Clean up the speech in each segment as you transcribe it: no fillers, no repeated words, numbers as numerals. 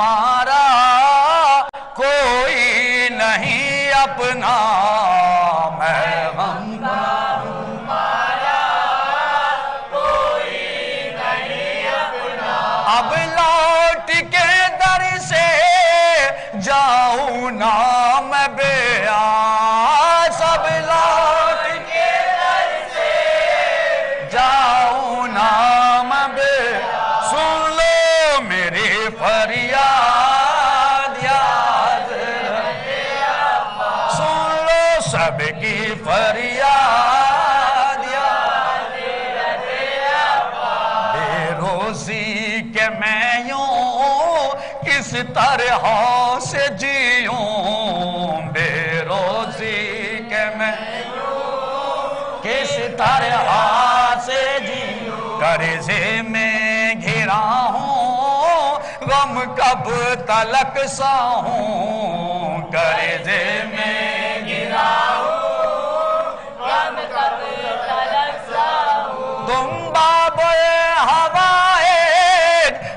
ہمارا کوئی نہیں اپنا، میں غم کا ہمارا کوئی نہیں اپنا، اب لوٹ کے در سے جاؤں نا میں بے آس، اب لوٹ کے در سے جاؤں نا میں بے آس، سن لو میری فریاد یا حضرت عباس، سن لو سب کی فریاد یا حضرت عباس، بے روزی کے میں یوں کس طرح سے جیوں، بے روزی کے میں کس طرح سے جیوں، قرضے میں گھرا ہوں غم کب تلک ساہوں، قرضے میں گھرا ہوں غم کب تلک ساہوں، تم بابے ہوائے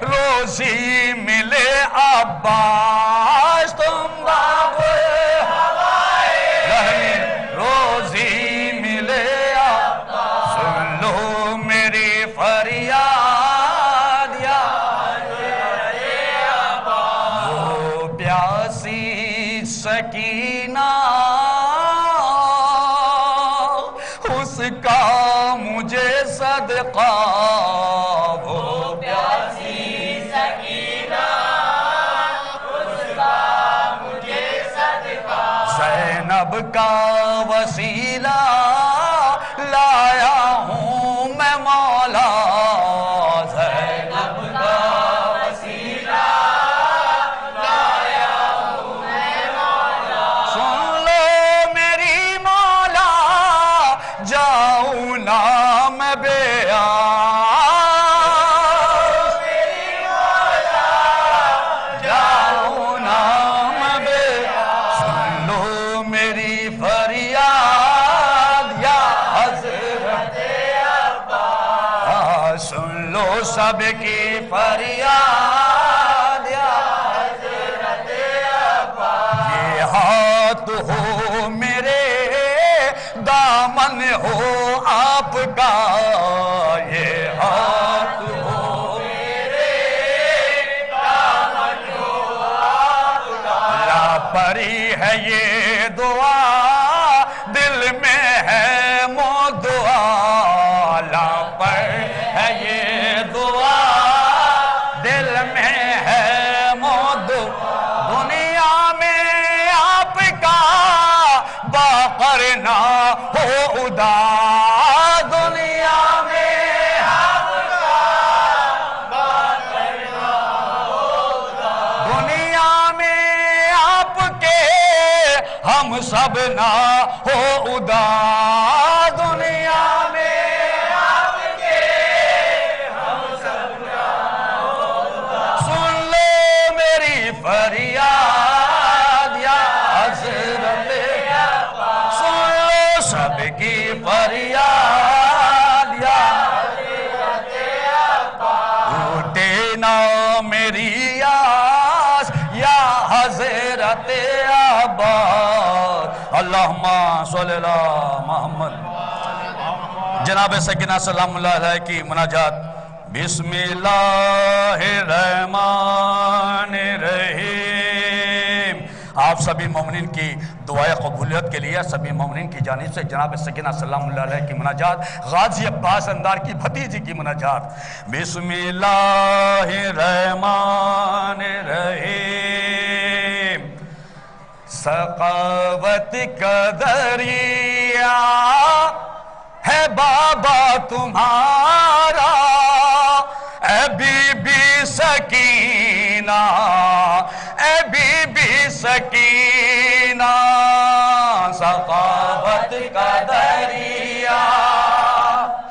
روزی ملے عباس، تم بابے ہوائے روزی ملے عباس، سن لو میری فریاد یا حضرت عباس، وہ پیاسی سکینہ اس کا مجھے صدقہ، وہ پیاسی سکینہ اس کا مجھے صدقہ، زینب کا وسیلہ لایا ہوں میں مولا، زینب کا وسیلہ لایا ہوں میں مولا، سن لو میری مولا جاؤں نا میں بے آس، میری مولا جاؤں نا میں بے آس، سن لو میری فریاد یا حضرت عباس، سن لو سب کی فریاد یا حضرت عباس، یہ ہاتھ ہو میرے دامن ہو آپ کا، یہ ہاتھ ہو میرے دامن ہو آپ کا، لاپری ہے یہ دعا دل میں ہے مو دعا، لاپر ہے یہ دعا دل میں ہے مو دعا، دنیا میں آپ کا باقر نہ ہو ادا، دنیا میں آپ کا باقر نہ ہو ادا، دنیا میں آپ کے ہم سب نہ ہو ادا، دنیا میں آپ کے ہم سب نہ ہو ادا، سن لو میری فریاد یا حضرت عباس، سن لو سب کی فریاد یا حضرت عباس، ٹوٹے نہ میری آس یا حضرت عباس، اللہم صلی اللہ محمد۔ جناب سکینہ سلام اللہ علیہ کی مناجات، بسم اللہ الرحمن الرحیم، آپ سبھی مومنین کی دعائے قبولیت کے لیے سبھی مومنین کی جانب سے جناب سکینہ سلام اللہ علیہ کی مناجات، غازی عباس اندار کی بھتیجی کی مناجات، بسم اللہ الرحمن الرحیم، سخاوت کا دریا ہے بابا تمہارا، اے بی بی سکینہ، اے بی بی سکینہ، سخاوت کا دریا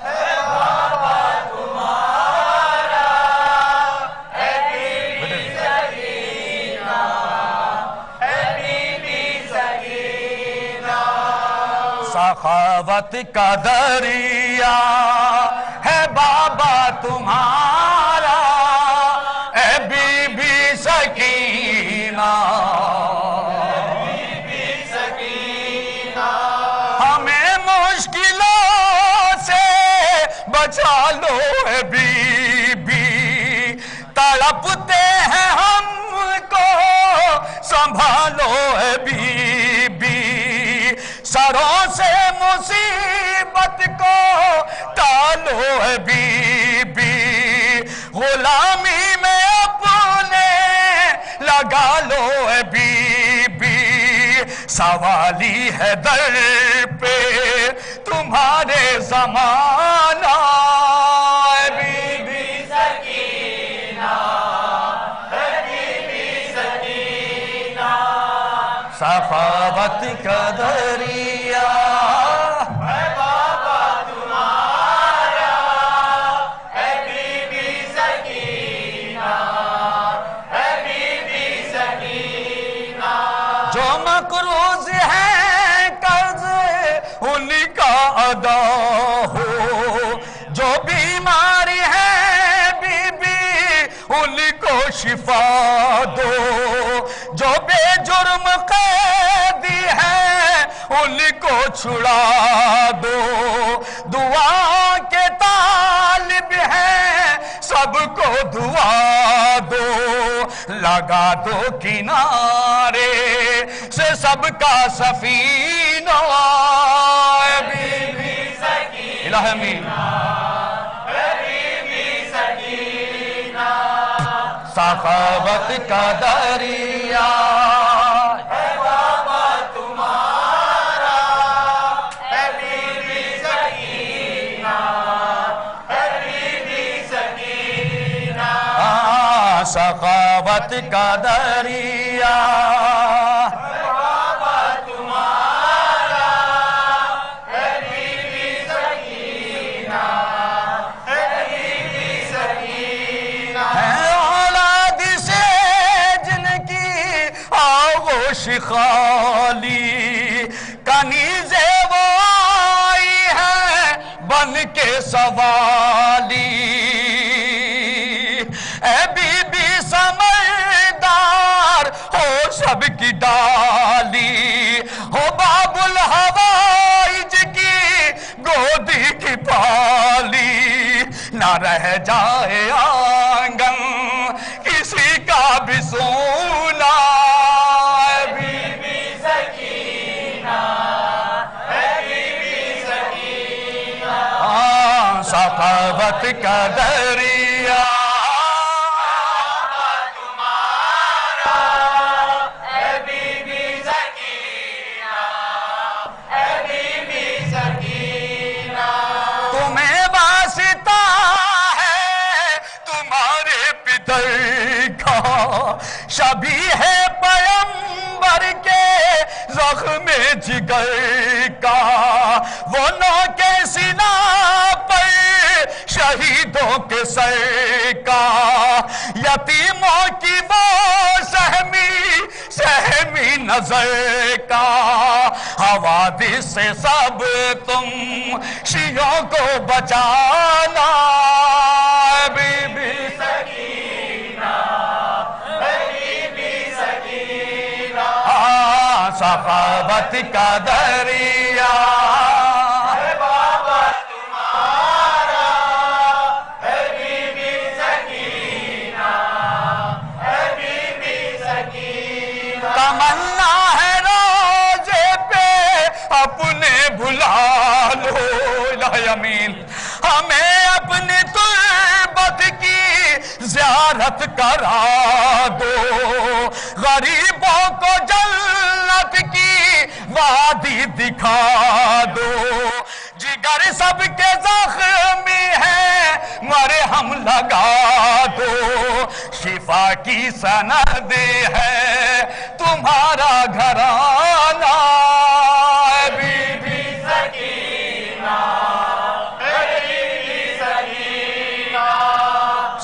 ہے بابا تمہارا، اے بی بی سکینہ، اے بی بی سکینہ، سخاوت کا دریا ہے بابا تمہارا، اے بی بی سکینہ، سنبھالو اے بی بی، سروں سے مصیبت کو ٹالو اے بی بی، غلامی میں اپنے لگا لو اے بی بی، سوالی ہے در پہ تمہارے زمانہ اے بی بی سکینہ، اے بی بی سکینہ، سخاوت کا دریا ہے بابا تمہارا، اے بی بی سکینہ، اے بی بی سکینہ، جو مقروض ہے قرض ان کا ادا ہو، جو بیماری ہے بی بی ان کو شفا دو، جو بے جرم قیدی ہے ان کو چھڑا دو، دعا کے طالب ہیں سب کو دعا دو، لگا دو کنارے سے سب کا سفینہ اے بی بی سکینہ، الہ امین، اے بی بی سکینہ، سخاوت کا دریا ہے بابا تمہارا، اے بی بی سکینہ، اے بی بی سکینہ، سخاوت کا دریا ہے بابا تمہارا، اے بی بی سکینہ، اے بی بی سکینہ، ہے اولاد سے جن کی آغوش خالی، کنیز وہ آئی ہے بن کے سوالی، اے بی بی سمجھدار ہو سب کی ڈالی، ہو باب الحوائج کی گودی کی پالی، نہ رہ جائے آنگن کسی کا بھی سونا، اے بی بی سکینہ، اے بی بی سکینہ، سخاوت کا دریا تمہارا، اے بی بی سکینہ، اے بی بی سکینہ، تمہیں واسطہ ہے تمہارے پدر کا، شبیہ ہے پیمبر کے زخم جگر کا، وہ نو کے سینہ پر شہیدوں کے سر کا، یتیموں کی وہ سہمی نظر کا، حوادث سے سب تم شیعوں کو بچانا، اے بی بی سکینہ، اے بی بی سکینہ، سخاوت کا دریا ہے بابا تمہارا، اے بی بی سکینہ، اے بی بی سکینہ، تمنا ہے روزے پہ اپنے بلا لو، الہ امین، ہمیں اپنی تربت کی زیارت کرا دو، غریبوں کو جنت کی وادی دکھا دو، جگر سب کے زخمی ہے مرہم لگا دو، شفا کی سند ہے تمہارا گھرانہ، اے بی بی سکینہ، اے بی بی سکینہ،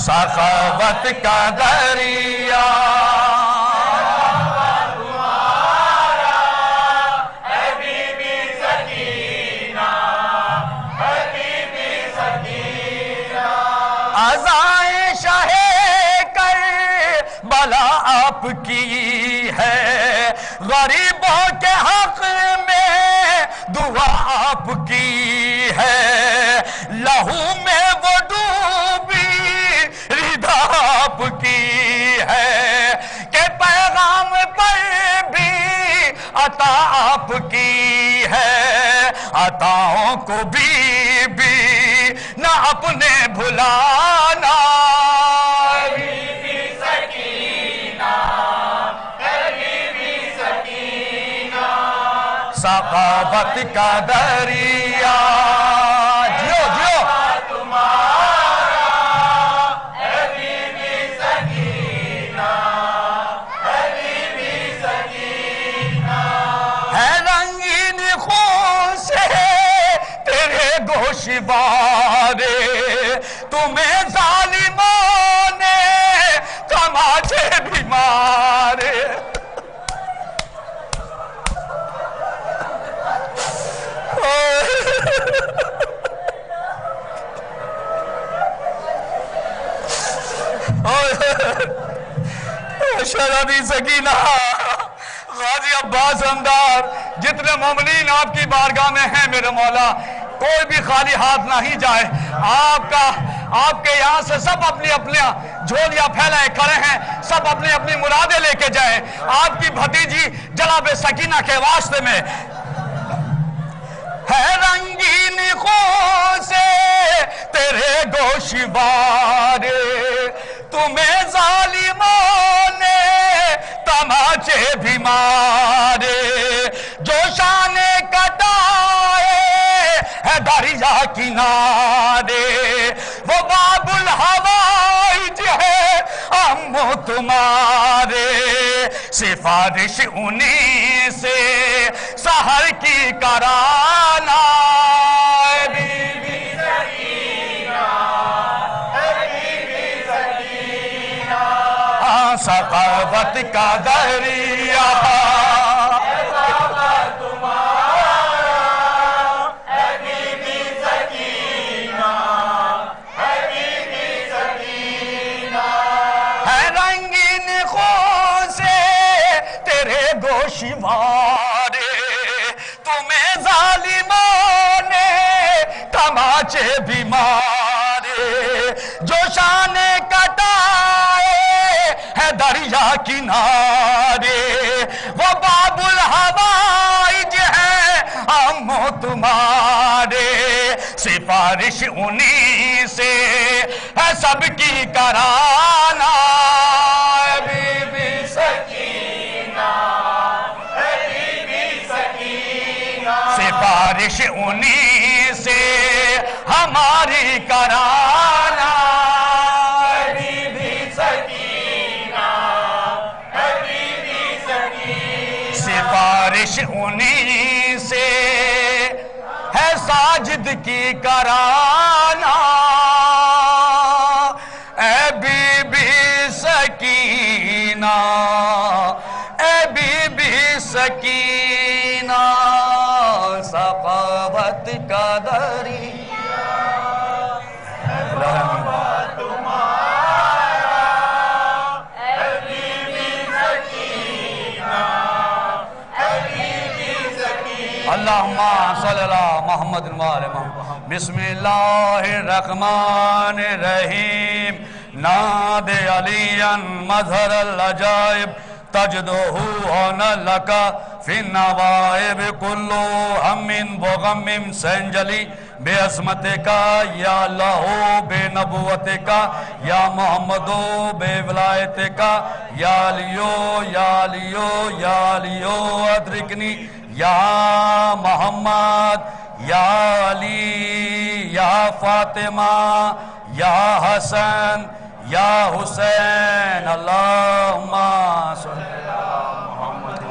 سخاوت کا دریا تمہارا، اے بی بی سکینہ، اے بی بی سکینہ، عزائے شاہ کربلا آپ کی ہے، غریبوں کے حق میں دعا آپ کی ہے، لہو میں وہ ڈوبی رضا آپ کی ہے، کہ پیغام پر کو بی بی نہ اپنے بھلانا بی بی سکینہ سخاوت کا دریا جیو جیو ہے رنگین خون سے تیرے گوشوارے تمہیں ظالموں نے تماچے بھی مارے شرابی سکینہ غازی عباس اندار جتنے مومنین آپ کی بارگاہ میں ہیں میرے مولا کوئی بھی خالی ہاتھ نہیں جائے آپ کے یہاں سے سب اپنی اپنی جھولیاں پھیلائے کھڑے ہیں سب اپنی اپنی مرادیں لے کے جائیں آپ کی بھتیجی جناب سکینہ کے واسطے میں ہے رنگین خون سے تیرے گوشوارے تمہیں ظالموں نے تماچے بھی مارے جو شان کٹائے ہے دریا کنارے وہ باب الحوائج ہے امو تمہارے سفارش انہی سے سحر کی کرانا بی بی سکینہ سخاوت کا دریا ہے رنگین خون سے تیرے گوشوارے تمہیں ظالموں نے تماچے بھی مارے جو شان کٹائے ہے دریا کنارے وہ باب الحوائج ہے ہم تمہارے سفارش انہی سے ہے سب کی کرانا بی بی سکینہ بی بی سکینہ سفارش انہی سے ہماری کرانا بی بی سکینہ بی بی سکینہ سفارش انہی سے ہے ساجد کی کرانا اے بی بی سکینہ اے بی بی سکینہ سخاوت کا دریا اللہم صلی اللہ محمد محمد بسم اللہ الرحمن الرحیم ناد علیاً مظہر العجائب تجدہو ہونا لکا فی النوائب کلو ہم و غم سینجلی بے عظمت کا یا اللہ بے نبوت کا یا محمدو بے ولایت کا یا علیو یا علیو یا علیو ادرکنی یا محمد یا علی یا فاطمہ یا حسن یا حسین اللہم صلی اللہ محمد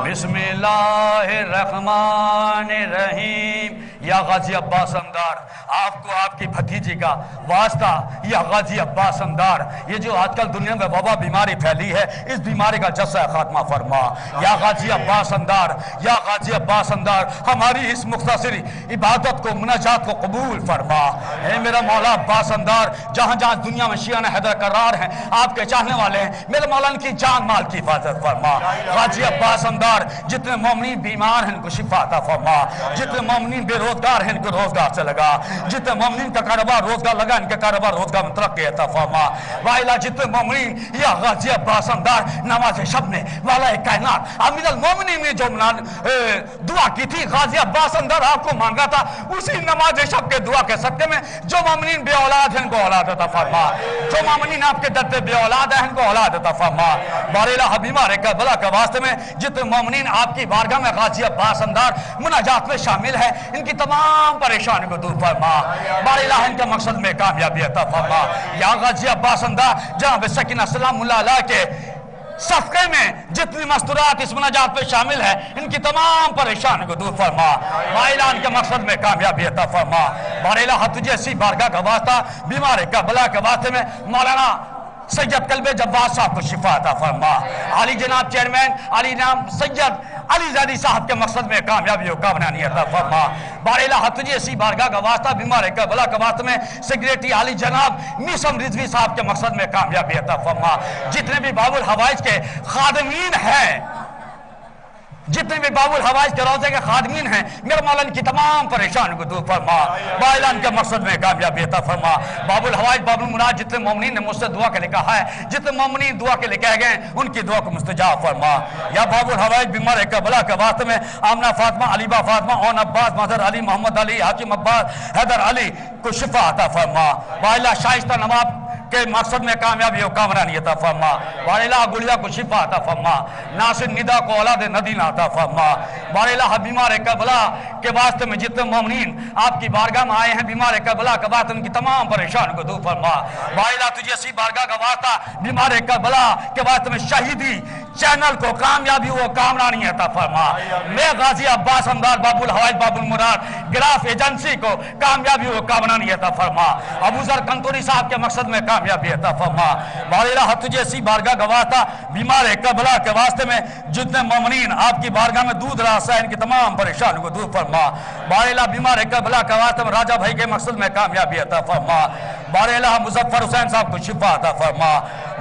بسم اللہ الرحمن الرحیم یا غازی عباس اندار آپ کو آپ کی بھتیجی کا واسطہ یا غازی عباس اندار یہ جو آج کل دنیا میں وبا بیماری پھیلی ہے اس بیماری کا جسہ خاتمہ فرما یا غازی عباس اندار یا غازی عباس اندار ہماری اس مختصر عبادت کو مناجات کو قبول فرما اے میرا مولا عباس اندار جہاں جہاں دنیا میں شیعہ حیدر قرار ہیں آپ کے چاہنے والے ہیں میرے مولا ان کی جان مال کی حفاظت فرما غازی عباس اندار جتنے مومنین بیمار ہیں ان کو شفا عطا فرما جتنے مومنین بے روزگار روزگار ہے ان کو روزگار سے لگا، جتنے مومنین کا کاروبار روزگار لگا ان کے کاروبار روزگار میں ترقی عطا فرما۔ والا جتنے مومنین یا غازی عباس اندار نماز شب میں والا کائنات امیر المومنین نے جو دعا کی تھی، غازی عباس اندار آپ کو مانگا تھا، اسی نماز شب کے دعا کے صدقے میں جو مومنین بے اولاد ہیں ان کو اولاد عطا فرما، جو مومنین آپ کے در پہ بے اولاد ہیں ان کو اولاد عطا فرما۔ بارے بیمار کربلا کے واسطے میں جتنے مومنین آپ کی بارگاہ میں غازی عباس اندار مناجات میں شامل ہے ان کی تمام پریشانی کو دور فرما، بارے الہ ان کے مقصد میں کامیابی عطا فرما۔ یا غازی عباس اندار جناب سکینہ سلام اللہ علیہ کے صفقے میں جتنی مستورات اس مناجات پہ شامل ہے ان کی تمام پریشانی کو دور فرما، بارے الہ ان کے مقصد میں کامیابی عطا فرما۔ بارے الہ تجھے اسی بارگاہ کا واسطہ بیمار کربلا کے واسطے میں مولانا سید قلب جبار صاحب کو شفا عطا فرما، علی جناب چیئرمین علی نام سید علی زادی صاحب کے مقصد میں کامیابی و کامرانی عطا فرما۔ بارے الہ تجھے اسی بارگاہ کا واسطہ بیمار کربلا کے واسطے میں سیکریٹری علی جناب میسم رضوی صاحب کے مقصد میں کامیابی عطا فرما۔ جتنے بھی باب الحوائج کے خادمین ہیں، جتنے بھی باب الحوائج کے روزے کے خادمین ہیں، میرے مولا ان کی تمام پریشان کو دور فرما، بارے الہ ان کے مقصد میں کامیابی عطا فرما۔ باب الحوائج باب المراد جتنے مومنین نے مجھ سے دعا کے لئے کہا ہے، جتنے مومنین دعا کے لئے کہہ گئے ان کی دعا کو مستجاب فرما۔ یا باب الحوائج بیمار کربلا کے واسطے میں آمنہ فاطمہ علیبہ فاطمہ اون عباس مظہر علی محمد علی حاکم عباس حیدر علی کو شفا عطا فرما، بارے الہ شائستہ نواب کے مقصد میں کامیابی و کامرانی عطا فرما، بارے الہ گلیا کو شفا عطا فرما، ناصر ندا کو اولاد ندینہ عطا فرما۔ بارے الہ بیمار کربلا کے واسطے میں جتنے مومنین آپ کی بارگاہ میں آئے ہیں بیمار کربلا کے واسطے ان کی تمام پریشان کو دور فرما، بارے الہ تجھے اسی بارگاہ کا واسطہ بیمار کربلا کے واسطے میں شہیدی چینل کو کامیابی و کامرانی عطا فرما۔ میں غازی عباس اندار باب الحوائج باب المراد گراف ایجنسی کو کامیابی و کامرانی عطا فرما، ابو ذر کنتوری صاحب کے مقصد میں کامیابی عطا فرما۔ بارے الہ تجھے اسی بارگاہ کا واسطہ بیمار کربلا کے واسطے میں جتنے مومنین آپ کی بارگاہ میں دودھ راسا ہے ان کی تمام پریشانی کو دور فرما، بارے الہ بیمار کربلا کے واسطے میں راجہ بھائی کے مقصد میں کامیابی عطا فرما، بارے الہ مظفر حسین صاحب کو شفا عطا فرما۔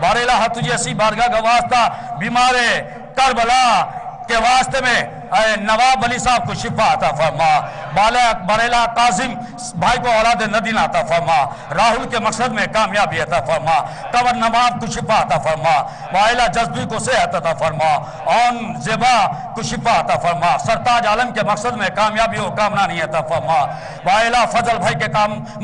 بارے الہ تجھے اسی بارگاہ کا واسطہ بیمار کربلا کے واسطے میں نواب علی صاحب کو شفا عطا فرما، بارے الہ قاسم بھائی کو اولاد ندینہ عطا فرما، راہل کے مقصد میں کامیابی عطا فرما، قمر نواب کو شفا عطا فرما، بارے الہ جذبی کو صحت عطا فرما، اون زیبا کو شفا عطا فرما، سرتاج عالم کے مقصد میں کامیابی و کامرانی عطا فرما، بارے الہ فضل بھائی کے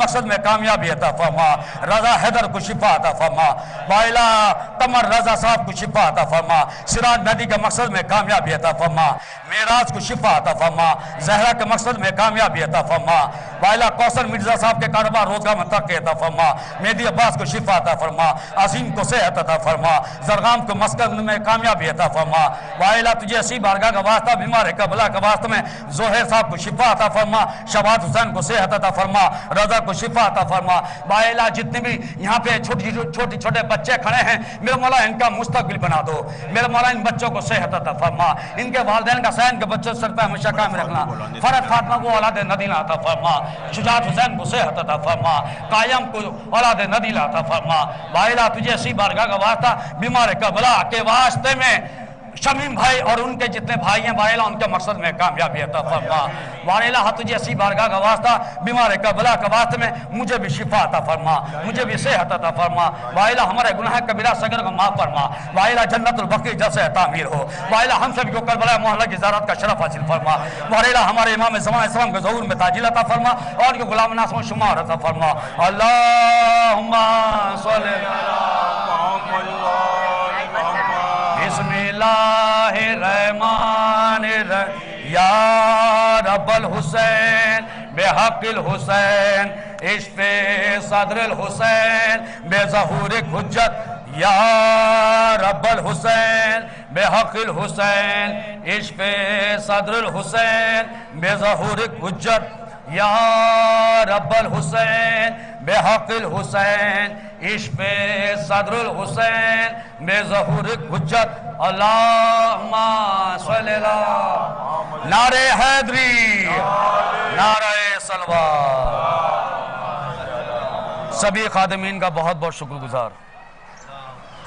مقصد میں کامیابی عطا فرما، رضا حیدر کو شفا عطا فرما، بارے الہ قمر رضا صاحب کو شفا عطا فرما، سراج مہدی کے مقصد میں کامیابی عطا فرما، معراج کو شفا عطا فرما، زہرہ کے مقصد میں کامیابی عطا فرما، بارے الہ کوثر مرزا صاحب کے کاروبار روزگار میں ترقی عطا فرما، مہدی عباس کو شفا عطا فرما، عظیم کو صحت عطا فرما، زرغام کو مسکن میں کامیابی عطا فرما، بارے الہ تجھے اسی بارگاہ کا واسطہ بیمار کربلا کے واسطے میں زہیر صاحب کو شفا عطا فرما، شہباز حسین کو صحت عطا فرما، رضا کو شفا عطا فرما، بارے الہ جتنے بھی یہاں پہ چھوٹے بچے کھڑے ہیں میرے مولا ان کا مستقبل بنا دو، میرے مولا ان بچوں کو صحت عطا فرما، ان کے والدین کا سین کے بچوں سر پہ ہمیشہ قائم رکھنا، فرد فاطمہ کو اولاد ندینہ عطا فرما، شجاعت حسین کو صحت عطا فرما، قائم کو اولاد ندینہ عطا فرما، بارے الہ تجھے اسی بارگاہ کا واسطہ بیمار کربلا کے واسطے میں شمیم بھائی اور ان کے جتنے بھائی ہیں بارے الہ ان کے مقصد میں کامیابی عطا فرما، بارے الہ تجھے اسی بارگاہ کا واسطہ بیمار کربلا کے واسطے میں مجھے بھی شفا عطا فرما، مجھے بھی صحت عطا فرما، بارے الہ ہمارے گناہ کبیرہ صغیر کو معاف فرما، بارے الہ جنت البقیع جیسے تعمیر ہو، بارے الہ ہم سب کو کربلا محلہ کی زیارت کا شرف حاصل فرما، بارے الہ ہمارے امام زمان اسلام کے ظہور میں تاجیل عطا فرما اور کے غلام ناس میں شمار عطا فرما۔ اللہم صلی بسم اللہ الرحمن الرحیم یا رب الحسین بحق الحسین عشق صدر الحسین بے ظہور حجت یا رب الحسین بحق الحسین عشق صدر الحسین بے ظہور حجت یا رب الحسین بحق الحسین عشق صدر الحسین بے ظہور حجت اللہم صلی اللہ نعرہ حیدری نعرہ صلوات۔ سبھی خادمین کا بہت بہت شکر گزار۔